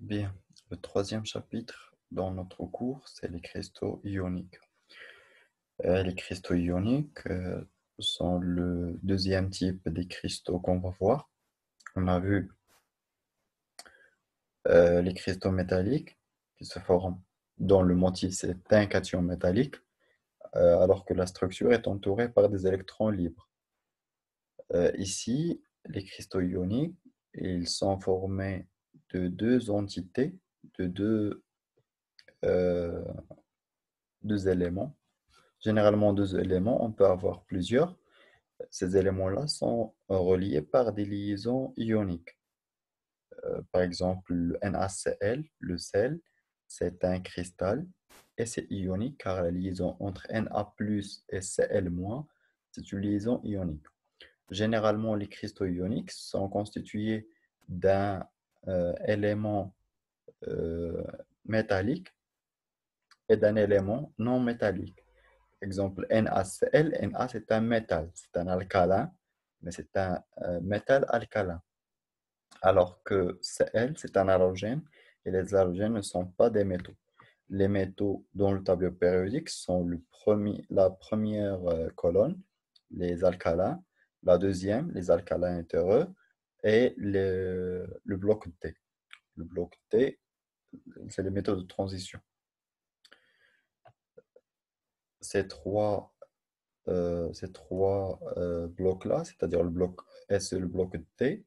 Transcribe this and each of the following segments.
Bien, le troisième chapitre dans notre cours, c'est les cristaux ioniques. Les cristaux ioniques sont le deuxième type des cristaux qu'on va voir. On a vu les cristaux métalliques qui se forment dans le motif, c'est un cation métallique, alors que la structure est entourée par des électrons libres. Ici, les cristaux ioniques, ils sont formés de deux entités, de euh, deux éléments. Généralement, deux éléments, on peut avoir plusieurs. Ces éléments-là sont reliés par des liaisons ioniques. Par exemple, le NaCl, le sel, c'est un cristal et c'est ionique car la liaison entre Na+ et Cl-, c'est une liaison ionique. Généralement, les cristaux ioniques sont constitués d'un élément euh, métallique et d'un élément non métallique. Exemple, NaCl, Na c'est un métal, c'est un alcalin, mais c'est un métal alcalin. Alors que Cl, c'est un halogène, et les halogènes ne sont pas des métaux. Les métaux dans le tableau périodique sont la première colonne, les alcalins, la deuxième, les alcalins terreux, et le bloc T. Le bloc T, c'est les métaux de transition. Ces trois blocs-là, c'est-à-dire le bloc S et le bloc T,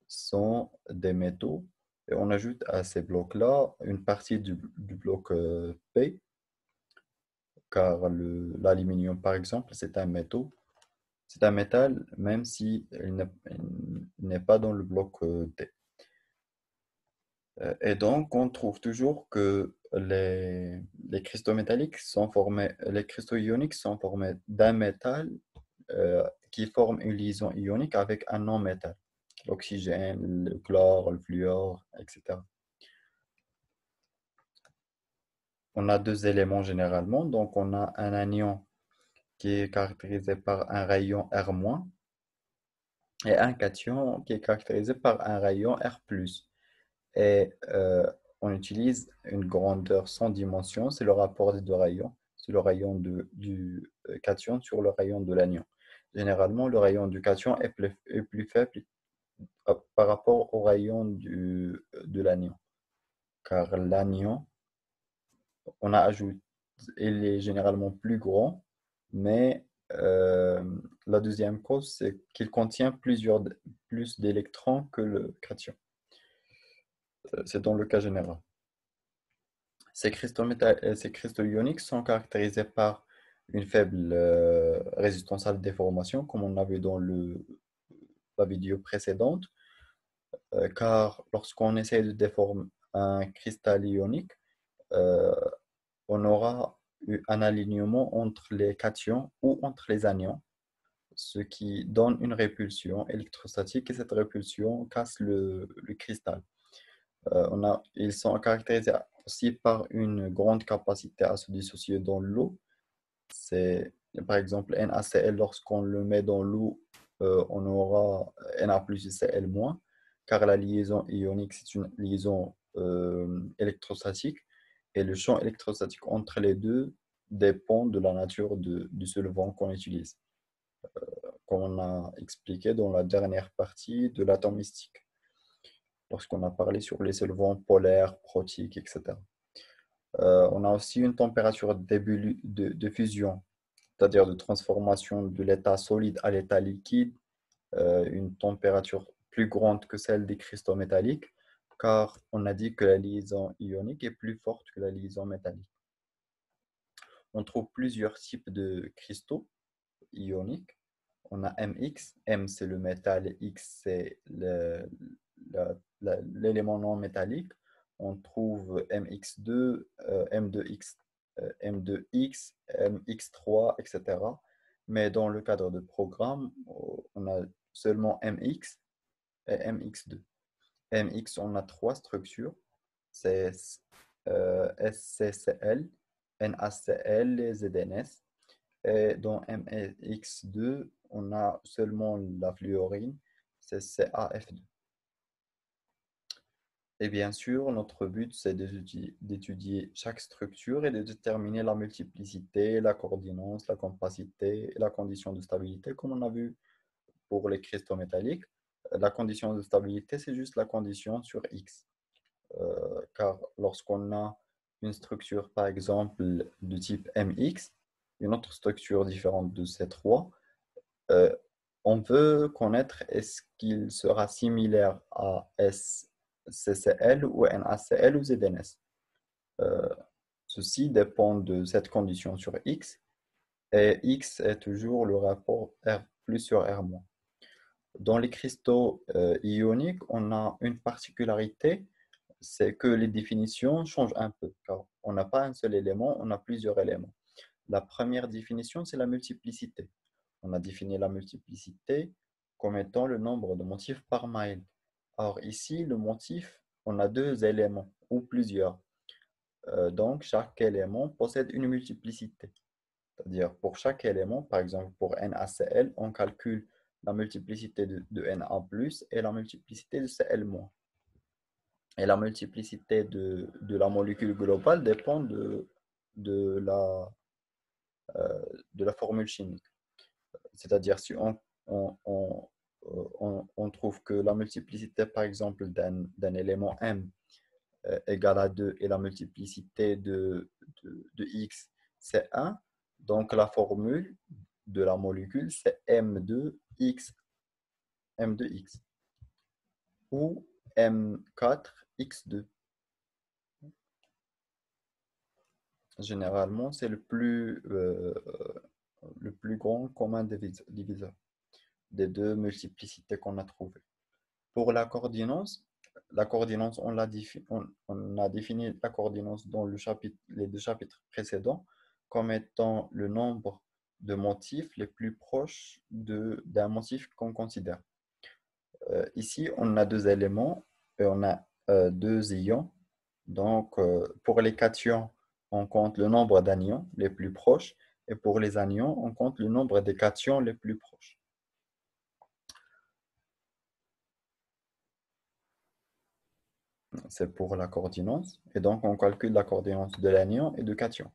sont des métaux. Et on ajoute à ces blocs-là une partie du bloc P, car l'aluminium, par exemple, c'est un métal. C'est un métal, même si il n'est pas dans le bloc T. Et donc, on trouve toujours que les cristaux métalliques sont formés, les cristaux ioniques sont formés d'un métal qui forme une liaison ionique avec un non-métal, l'oxygène, le chlore, le fluor, etc. On a deux éléments généralement, donc on a un anion qui est caractérisé par un rayon R- et un cation qui est caractérisé par un rayon R+. Et on utilise une grandeur sans dimension, c'est le rapport des deux rayons, c'est le rayon du cation sur le rayon de l'anion. Généralement, le rayon du cation est plus faible par rapport au rayon de l'anion, car l'anion, on a ajouté, il est généralement plus grand, mais la deuxième cause, c'est qu'il contient plus d'électrons que le cation. C'est dans le cas général. Ces cristaux ioniques sont caractérisés par une faible résistance à la déformation, comme on a vu dans la vidéo précédente, car lorsqu'on essaie de déformer un cristal ionique, euh, on aura eu un alignement entre les cations ou entre les anions, ce qui donne une répulsion électrostatique et cette répulsion casse le cristal. Ils sont caractérisés aussi par une grande capacité à se dissocier dans l'eau. C'est par exemple NaCl, lorsqu'on le met dans l'eau, on aura Na+ et Cl-, car la liaison ionique, c'est une liaison électrostatique et le champ électrostatique entre les deux dépend de la nature du solvant qu'on utilise, comme on a expliqué dans la dernière partie de l'atomistique, lorsqu'on a parlé sur les solvants polaires, protiques, etc. On a aussi une température de fusion, c'est-à-dire de transformation de l'état solide à l'état liquide, une température plus grande que celle des cristaux métalliques, car on a dit que la liaison ionique est plus forte que la liaison métallique. On trouve plusieurs types de cristaux ioniques. On a MX, M c'est le métal et X c'est l'élément non métallique. On trouve MX2, M2X, M2X, MX3, etc. Mais dans le cadre de programme, on a seulement MX et MX2. MX, on a trois structures. C'est SCCL, NaCl et ZNS. Et dans MX2, on a seulement la fluorine, c'est CaF2. Et bien sûr, notre but, c'est d'étudier chaque structure et de déterminer la multiplicité, la coordinance, la compacité et la condition de stabilité, comme on a vu pour les cristaux métalliques. La condition de stabilité, c'est juste la condition sur X. Car lorsqu'on a une structure, par exemple, de type MX, une autre structure différente de ces trois, euh, on veut connaître est-ce qu'il sera similaire à SCCL ou NaCl ou ZNS. Euh, Ceci dépend de cette condition sur X, et X est toujours le rapport R plus sur R moins. Dans les cristaux ioniques, on a une particularité, c'est que les définitions changent un peu, car on n'a pas un seul élément, on a plusieurs éléments. La première définition, c'est la multiplicité. On a défini la multiplicité comme étant le nombre de motifs par mile. Or, ici, le motif, on a deux éléments ou plusieurs. Donc, chaque élément possède une multiplicité. C'est-à-dire, pour chaque élément, par exemple, pour NaCl, on calcule la multiplicité de Na plus et la multiplicité de Cl moins. Et la multiplicité de la molécule globale dépend de la, de la formule chimique. C'est-à-dire, si on trouve que la multiplicité, par exemple, d'un élément M égale à 2 et la multiplicité de X, c'est 1, donc la formule de la molécule, c'est M2X ou M4X2. Généralement, c'est le plus grand commun diviseur des deux multiplicités qu'on a trouvées. Pour la coordinance, on a défini la coordinance dans les deux chapitres précédents comme étant le nombre de motifs les plus proches d'un motif qu'on considère. Ici, on a deux éléments et on a deux ions. Donc, pour les cations, on compte le nombre d'anions les plus proches et pour les anions, on compte le nombre des cations les plus proches. C'est pour la coordinance. Et donc, on calcule la coordinance de l'anion et de cation.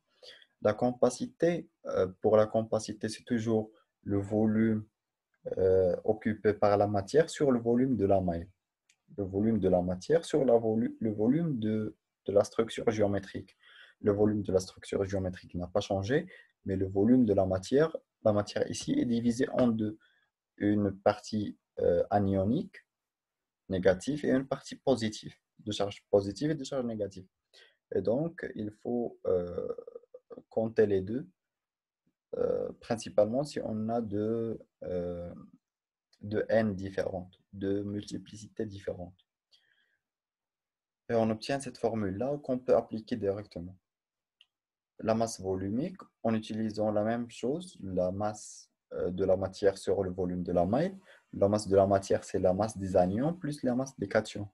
La compacité, pour la compacité, c'est toujours le volume occupé par la matière sur le volume de la maille. Le volume de la matière sur le volume de la structure géométrique. Le volume de la structure géométrique n'a pas changé, mais le volume de la matière ici est divisé en deux. Une partie anionique, négative, et une partie positive, de charge positive et de charge négative. Et donc, il faut compter les deux, principalement si on a de n différentes, de multiplicités différentes. Et on obtient cette formule-là qu'on peut appliquer directement. La masse volumique, en utilisant la même chose, la masse de la matière sur le volume de la maille. La masse de la matière, c'est la masse des anions plus la masse des cations.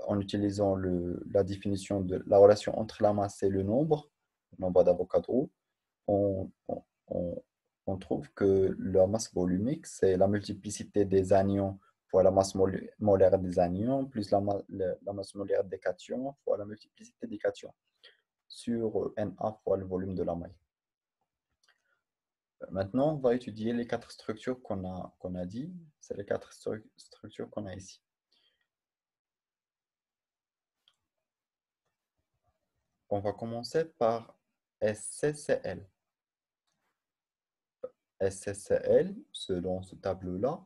En utilisant la définition de la relation entre la masse et le nombre d'Avogadro, on, on- on- on trouve que la masse volumique, c'est la multiplicité des anions fois la masse molaire des anions, plus la masse molaire des cations fois la multiplicité des cations, sur Na fois le volume de la maille. Maintenant, on va étudier les quatre structures qu'on a dit. C'est les quatre structures qu'on a ici. On va commencer par SCCL. SCCL, selon ce tableau-là,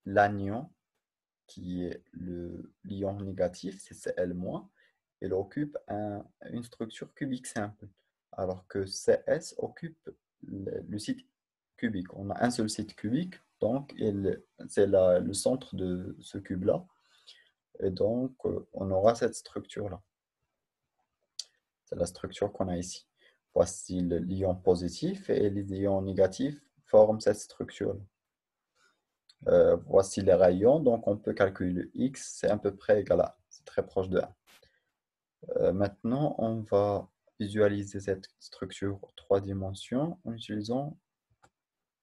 l'anion, qui est l'ion négatif, c'est Cl-, il occupe une structure cubique simple, alors que CS occupe le site cubique. On a un seul site cubique, donc c'est le centre de ce cube-là, et donc on aura cette structure-là. C'est la structure qu'on a ici. Voici l'ion positif et les ions négatifs forment cette structure-là. Voici les rayons, donc on peut calculer X, c'est à peu près égal à 1, c'est très proche de 1. Maintenant, on va visualiser cette structure en 3 dimensions en utilisant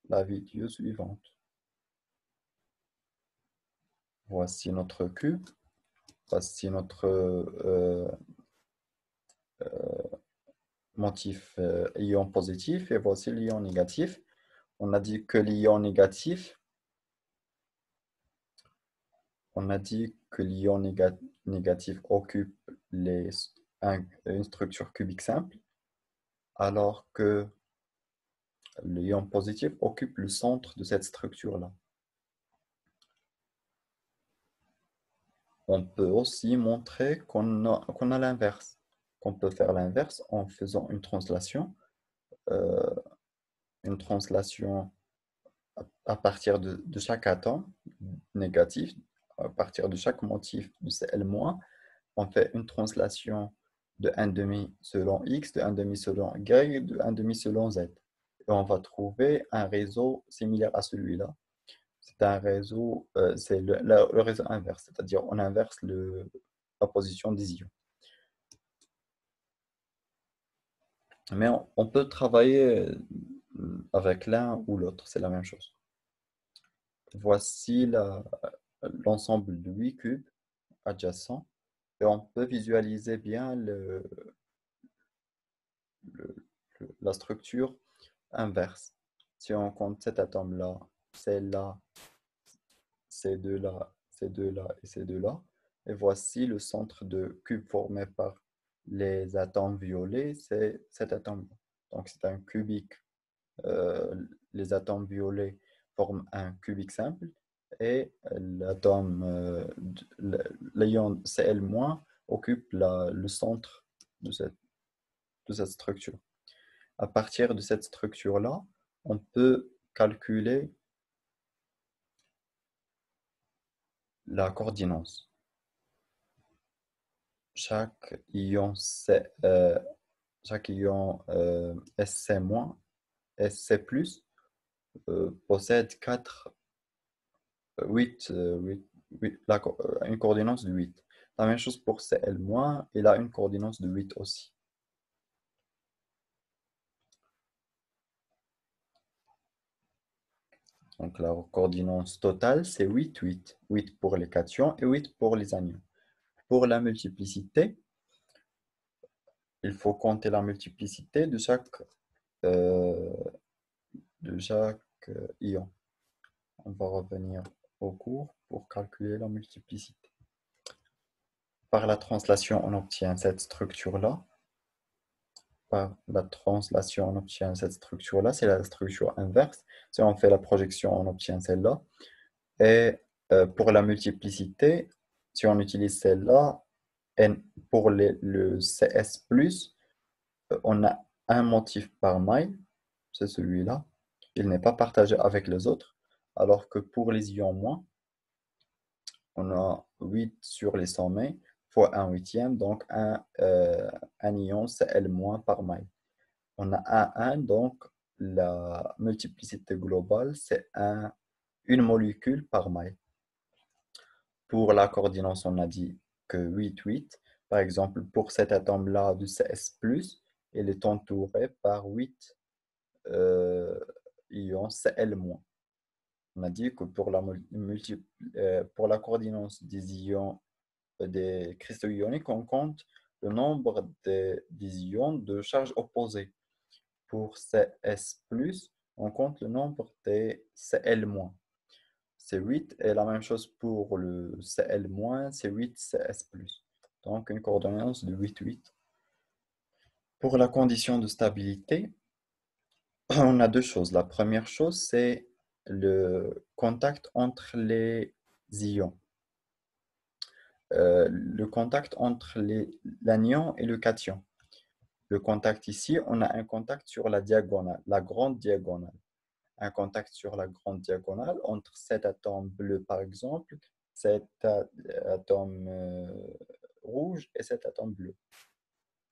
la vidéo suivante. Voici notre cube. Voici notre motif ion positif et voici l'ion négatif. On a dit que l'ion négatif, on a dit que l'ion négatif occupe une structure cubique simple, alors que l'ion positif occupe le centre de cette structure-là. On peut aussi montrer qu'on a l'inverse, qu'on peut faire l'inverse en faisant euh, une translation à partir de chaque atome négatif, à partir de chaque motif de Cl-, on fait une translation de 1 demi selon X, de 1 demi selon Y, de 1 demi selon Z. Et on va trouver un réseau similaire à celui-là. C'est un réseau, c'est le réseau inverse, c'est-à-dire on inverse la position des ions. Mais on peut travailler avec l'un ou l'autre, c'est la même chose. Voici l'ensemble de 8 cubes adjacents et on peut visualiser bien la structure inverse. Si on compte cet atome-là, celle-là, ces deux-là, ces deux-là et ces deux-là, et voici le centre de cube formé par les atomes violets, c'est cet atome-là. Donc c'est un cubique. Les atomes violets forment un cubique simple et l'ion Cl- occupe le centre de cette structure. À partir de cette structure-là, on peut calculer la coordinance. Chaque ion, chaque ion Sc-, Sc+, possède 8, une coordinance de 8. La même chose pour Cl-, il a une coordinance de 8 aussi. Donc la coordinance totale, c'est 8, 8. 8 pour les cations et 8 pour les anions. Pour la multiplicité, il faut compter la multiplicité euh, de chaque ion. On va revenir au cours pour calculer la multiplicité. Par la translation, on obtient cette structure-là. Par la translation, on obtient cette structure-là. C'est la structure inverse. Si on fait la projection, on obtient celle-là. Et pour la multiplicité, si on utilise celle-là, pour le CS+, on a un motif par maille, c'est celui-là. Il n'est pas partagé avec les autres. Alors que pour les ions moins, on a 8 sur les 100 mailles fois 1 huitième, donc un ion Cl- par maille. On a 1, donc la multiplicité globale, c'est une molécule par maille. Pour la coordination, on a dit que 8, 8. Par exemple, pour cet atome-là du CS+, il est entouré par 8 ions Cl-. On a dit que pour la coordination des ions, des cristaux ioniques, on compte le nombre des ions de charge opposée. Pour CS+, on compte le nombre des Cl-. C'est 8 et la même chose pour le Cl-, c'est 8 CS+. Donc une coordination de 8, 8. Pour la condition de stabilité, on a deux choses. La première chose, c'est le contact entre les ions. Le contact entre l'anion et le cation. Le contact ici, on a un contact sur la diagonale, la grande diagonale. Un contact sur la grande diagonale entre cet atome bleu, par exemple, cet atome rouge et cet atome bleu.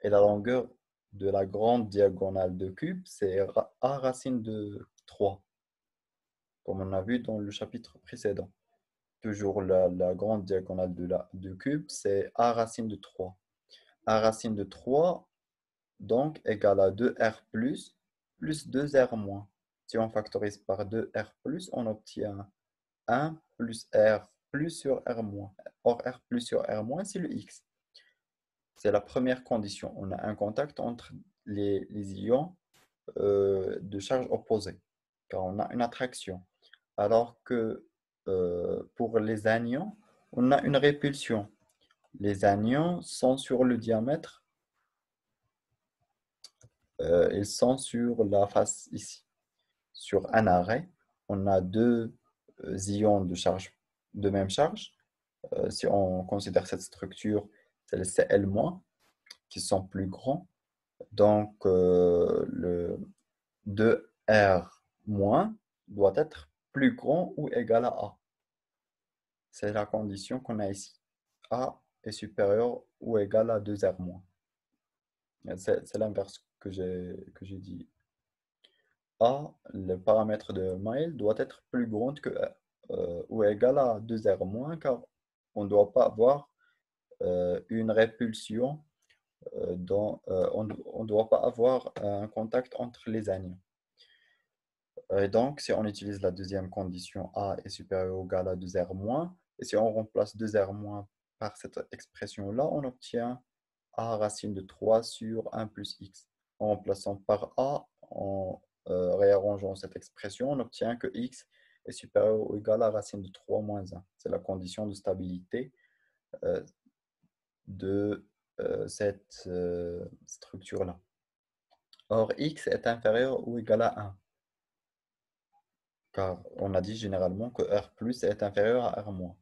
Et la longueur de la grande diagonale de cube, c'est A racine de 3, comme on a vu dans le chapitre précédent. Toujours la grande diagonale de cube, c'est A racine de 3. A racine de 3, donc, égale à 2R plus 2R moins. Si on factorise par 2R plus, on obtient 1 plus R plus sur R moins. Or, R plus sur R moins, c'est le X. C'est la première condition. On a un contact entre les ions de charge opposée, car on a une attraction. Alors que pour les anions, on a une répulsion. Les anions sont sur le diamètre, ils sont sur la face ici. Sur un arrêt, on a deux ions de même charge. Si on considère cette structure, c'est le Cl-, qui sont plus grands. Donc, le 2R- doit être plus grand ou égal à A. C'est la condition qu'on a ici. A est supérieur ou égal à 2R-. C'est l'inverse que j'ai dit. A, le paramètre de Mail, doit être plus grand que ou égal à 2R-, car on ne doit pas avoir une répulsion, on ne doit pas avoir un contact entre les anions. Et donc, si on utilise la deuxième condition, A est supérieur ou égal à 2R-, et si on remplace 2R- par cette expression-là, on obtient A racine de 3 sur 1 plus X. En remplaçant par A, en réarrangeant cette expression, on obtient que X est supérieur ou égal à racine de 3 moins 1. C'est la condition de stabilité euh, de cette structure-là. Or, X est inférieur ou égal à 1. Car on a dit généralement que R plus est inférieur à R-.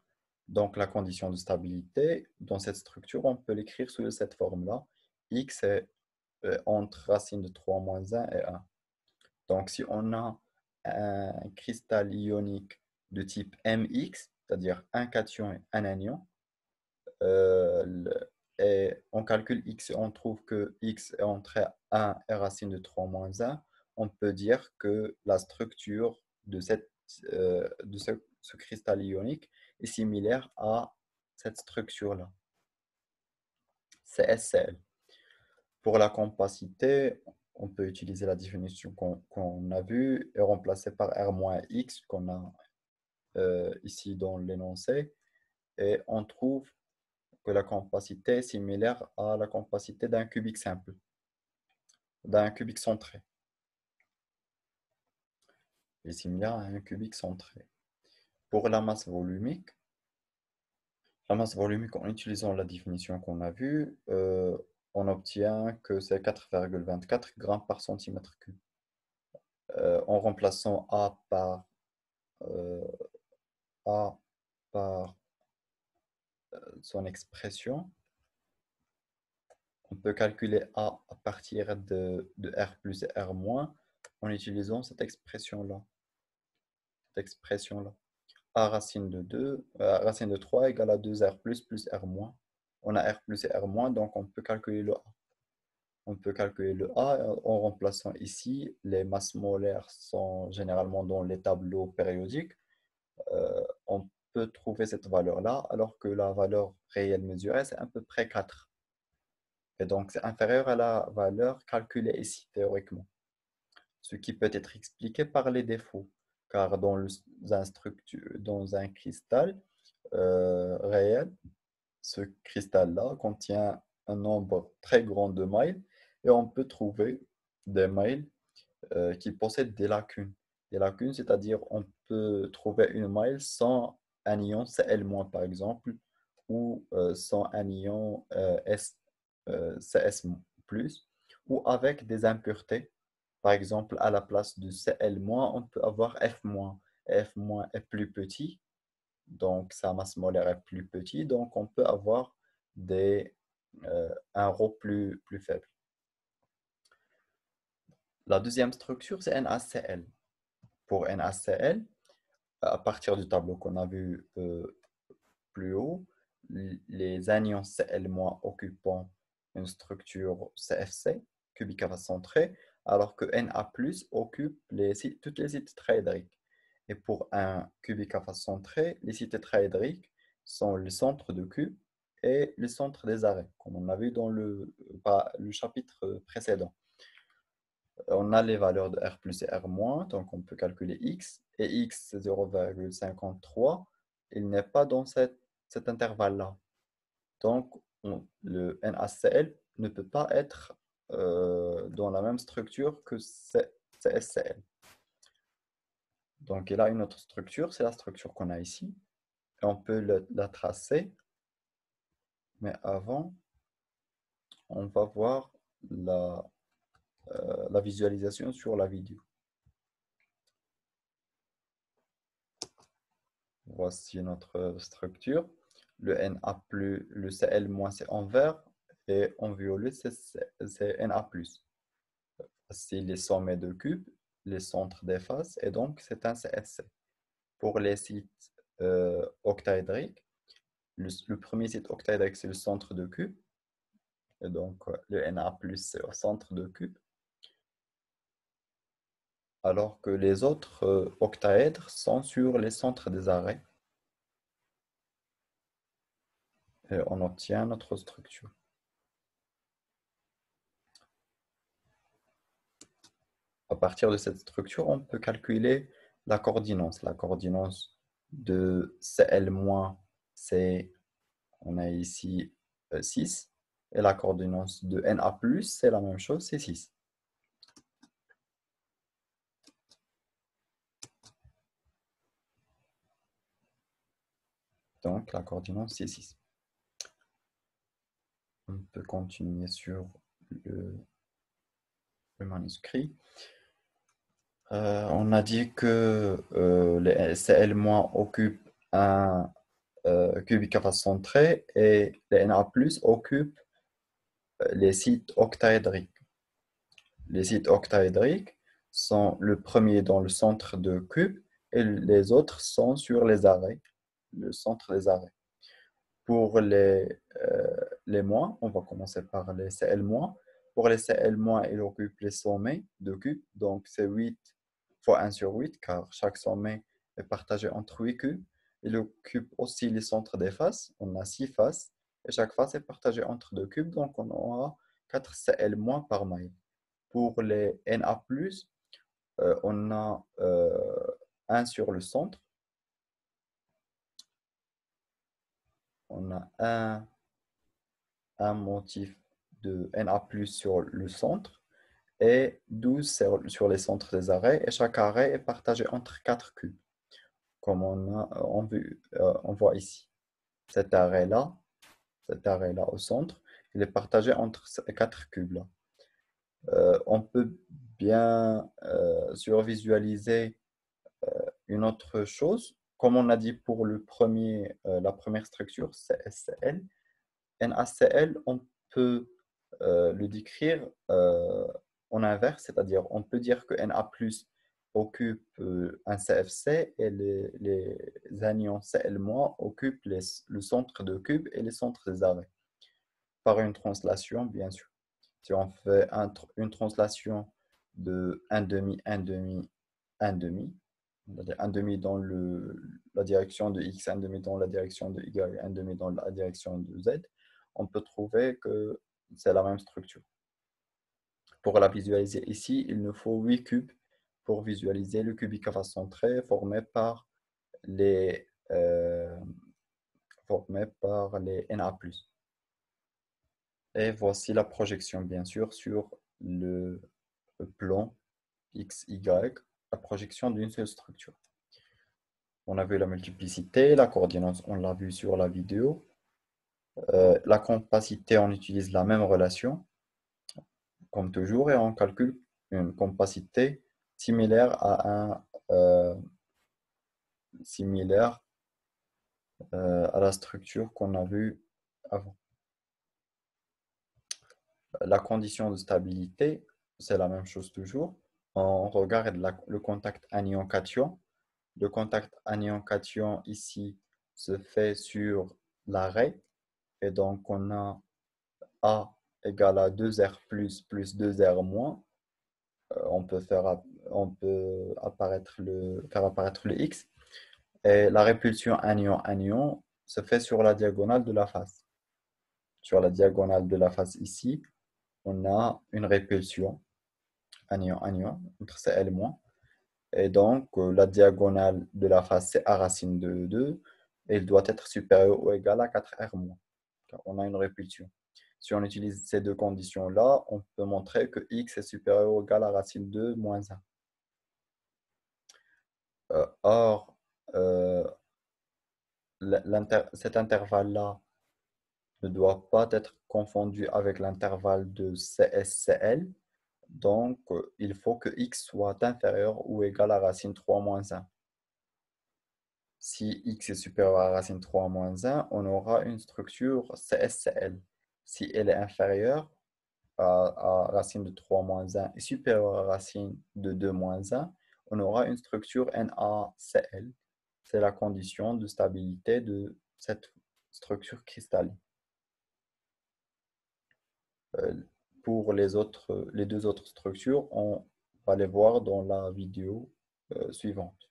Donc la condition de stabilité, dans cette structure, on peut l'écrire sous cette forme-là. X est entre racine de 3 moins 1 et 1. Donc si on a un cristal ionique de type MX, c'est-à-dire un cation et un anion, et on calcule X et on trouve que X est entre 1 et racine de 3 moins 1, on peut dire que la structure de ce cristal ionique est similaire à cette structure-là, CSCl. Pour la compacité, on peut utiliser la définition qu'on a vue et remplacer par R-X qu'on a ici dans l'énoncé. Et on trouve que la compacité est similaire à la compacité d'un cubique simple, d'un cubique centré. Elle est similaire à un cubique centré. Pour la masse volumique, en utilisant la définition qu'on a vue, on obtient que c'est 4,24 grammes par centimètre cube. En remplaçant euh, A par son expression, on peut calculer A à partir de R plus et R moins en utilisant cette expression-là. A racine de 2, racine de 3 égale à 2R plus R moins. On a R plus et R moins, donc on peut calculer le A. On peut calculer le A en remplaçant ici. Les masses molaires sont généralement dans les tableaux périodiques. On peut trouver cette valeur-là, alors que la valeur réelle mesurée, c'est à peu près 4. Et donc, c'est inférieur à la valeur calculée ici, théoriquement. Ce qui peut être expliqué par les défauts. Car dans un cristal réel, ce cristal-là contient un nombre très grand de mailles et on peut trouver des mailles qui possèdent des lacunes. Des lacunes, c'est-à-dire on peut trouver une maille sans un ion Cl- par exemple, ou sans un ion CS+, ou avec des impuretés. Par exemple, à la place de Cl-, on peut avoir F-. F- est plus petit, donc sa masse molaire est plus petite, donc on peut avoir un ρ plus faible. La deuxième structure, c'est NaCl. Pour NaCl, à partir du tableau qu'on a vu plus haut, les anions Cl- occupant une structure CFC, cubique à face centrée, alors que Na+ occupe toutes les sites tétraédriques. Et pour un cubique à face centrée, les sites tétraédriques sont le centre de cube et le centre des arrêts, comme on a vu dans le chapitre précédent. On a les valeurs de R plus et R moins, donc on peut calculer X. Et X, c'est 0,53. Il n'est pas dans cette cet intervalle-là. Donc, le NaCl ne peut pas être dans la même structure que CSCl. Donc, il a une autre structure, c'est la structure qu'on a ici. Et on peut la tracer, mais avant, on va voir la visualisation sur la vidéo. Voici notre structure. Le Na+, le Cl- c'est en vert et en violet, c'est Na+. Voici les sommets de cubes, les centres des faces, et donc c'est un CSC. Pour les sites octaédriques, le premier site octaédrique, c'est le centre de cube, et donc le Na+, c'est au centre de cube, alors que les autres octaèdres sont sur les centres des arrêts, et on obtient notre structure. À partir de cette structure, on peut calculer la coordinance. La coordinance de Cl-, c'est, on a ici 6. Et la coordinance de Na+, c'est la même chose, c'est 6. Donc, la coordinance, c'est 6. On peut continuer sur le manuscrit. On a dit que les Cl- occupent un cubique à face centrée et les Na+ occupent les sites octaédriques. Les sites octaédriques sont le premier dans le centre de cube et les autres sont sur les arrêts, le centre des arrêts. Pour les mois, on va commencer par les Cl-. Pour les Cl-, ils occupent les sommets de cube, donc c'est 8 fois 1 sur 8, car chaque sommet est partagé entre 8 cubes. Il occupe aussi les centres des faces, on a 6 faces, et chaque face est partagée entre 2 cubes, donc on aura 4 Cl- par maille. Pour les Na+, on a 1 sur le centre, on a un motif de Na+ sur le centre et 12 sur les centres des arrêts, et chaque arrêt est partagé entre 4 cubes, comme on voit ici. Cet arrêt-là au centre, il est partagé entre ces 4 cubes-là. On peut bien survisualiser une autre chose. Comme on a dit pour la première structure, CSCl, NaCl, on peut le décrire en inverse, c'est-à-dire on peut dire que Na+ occupe un CFC et les anions Cl- occupent le centre de cube et les centres des arrêts. Par une translation, bien sûr. Si on fait une translation de 1 demi, 1 demi, 1 demi, c'est-à-dire 1 demi dans la direction de X, 1 demi dans la direction de Y, 1 demi dans la direction de Z, on peut trouver que c'est la même structure. Pour la visualiser ici, il nous faut 8 cubes pour visualiser le cubique à face centrée formé par les Na+. Et voici la projection, bien sûr, sur le plan X, Y, la projection d'une seule structure. On a vu la multiplicité, la coordination, on l'a vu sur la vidéo. La compacité, on utilise la même relation, comme toujours, et on calcule une compacité similaire similaire à la structure qu'on a vue avant. La condition de stabilité, c'est la même chose toujours. On regarde le contact anion-cation. Le contact anion-cation ici se fait sur l'arrêt. Et donc, on a A égale à 2R plus 2R moins. On peut faire apparaître le X. Et la répulsion anion-anion se fait sur la diagonale de la face. Sur la diagonale de la face ici, on a une répulsion anion-anion entre Cl-. Et donc, la diagonale de la face, c'est A racine de 2. et il doit être supérieur ou égal à 4R-, car on a une répulsion. Si on utilise ces deux conditions-là, on peut montrer que x est supérieur ou égal à racine 2 moins 1. Or, euh, cet intervalle-là ne doit pas être confondu avec l'intervalle de CSCL. Donc, il faut que x soit inférieur ou égal à racine 3 moins 1. Si x est supérieur à racine 3 moins 1, on aura une structure CSCL. Si elle est inférieure à racine de 3 moins 1 et supérieure à racine de 2 moins 1, on aura une structure NaCl. C'est la condition de stabilité de cette structure cristalline. Euh, Pour les deux autres structures, on va les voir dans la vidéo suivante.